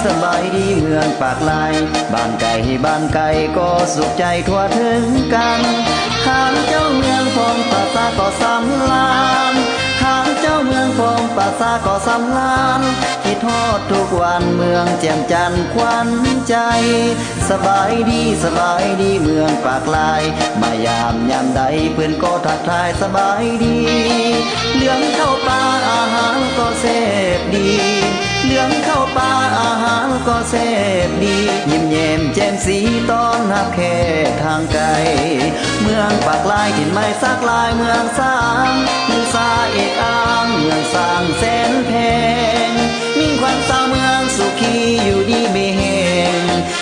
สบายดีเมืองปากลายบ้านไก่บ้านไก่ก็สุขใจทั่วถึงกันทางเจ้าเมืองพงป่าซาก็สำลานทางเจ้าเมืองพงป่าซาก็สำลานคิดทอดทุกวันเมืองแจ่มจันทร์ขวัญใจสบายดีสบายดีเมืองปากลายมายามใดเพื่อนก็ทักทายสบายดีเลี้ยงเข้าป่าอาหารก็เสพดีเลี้ยงเข้าป่าอาหารก็เสพดียิ้มแย้มแจ่มสีต้อนรับแค่ทางไกลเมืองปากลายถิ่นไม้ซักลายเมืองสร้างเมืองสาเอกอ้างเมืองสร้างแสนแพงมิ่งขวัญสาวเมืองสุขีอยู่ดีไม่แห้ง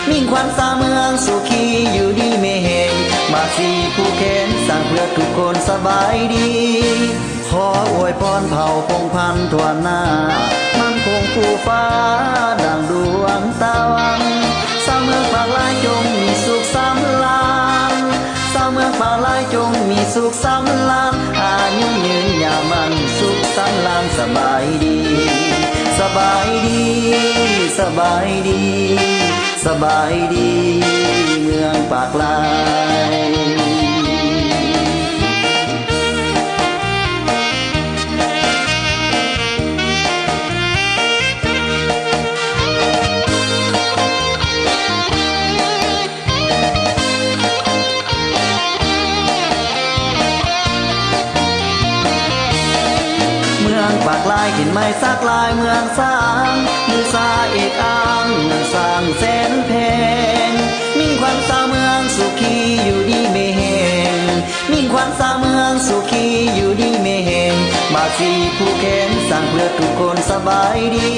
มิ่งขวัญสาวเมืองสุขีอยู่ดีไม่แห้งมาสีผู้เข็นสร้างเพื่อทุกคนสบายดีขออวยพรเผ่าพงพันธุ์ทั่วหน้ามันคงคู่ฟ้าดังดวงตะวันสาวเมืองปากลายจงมีสุขสำราญสาวเมืองปากลายจงมีสุขสำราญอายุยืนยาวมันสุขสำราญสบายดีสบายดีสบายดีสบายดีเมืองปากลายเมืองปากลายถิ่นไม้ซักลายเมืองสร้างเมืองสาเอกอ้างเมืองสร้างแสนแพงมิ่งขวัญสาวเมืองสุขีอยู่ดีไม่แห้งมิ่งขวัญสาวเมืองสุขีอยู่ดีไม่แห้งมาสีผู้เข็นสร้างเพื่อทุกคนสบายดี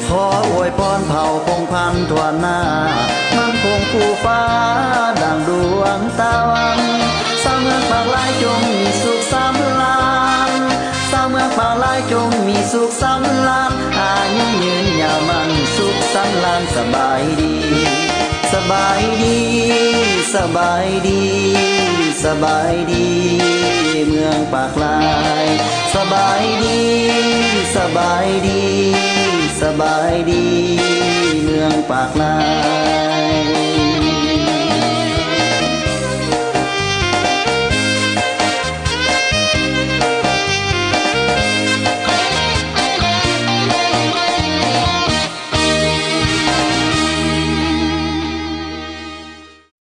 ขออวยพรเผ่าพงพันธุ์ทั่วหน้ามันคงคู่ฟ้าดังดวงตะวันสาวเมืองปากลายจงมีสุขสำราญสาวเมืองปากลายจงมีสุขสำราญอายุยืนยาวมันสุขสำราญสบายดีสบายดีสบายดีสบายดีเมืองปากลายสบายดีสบายดีสบายดีเมืองปากลาย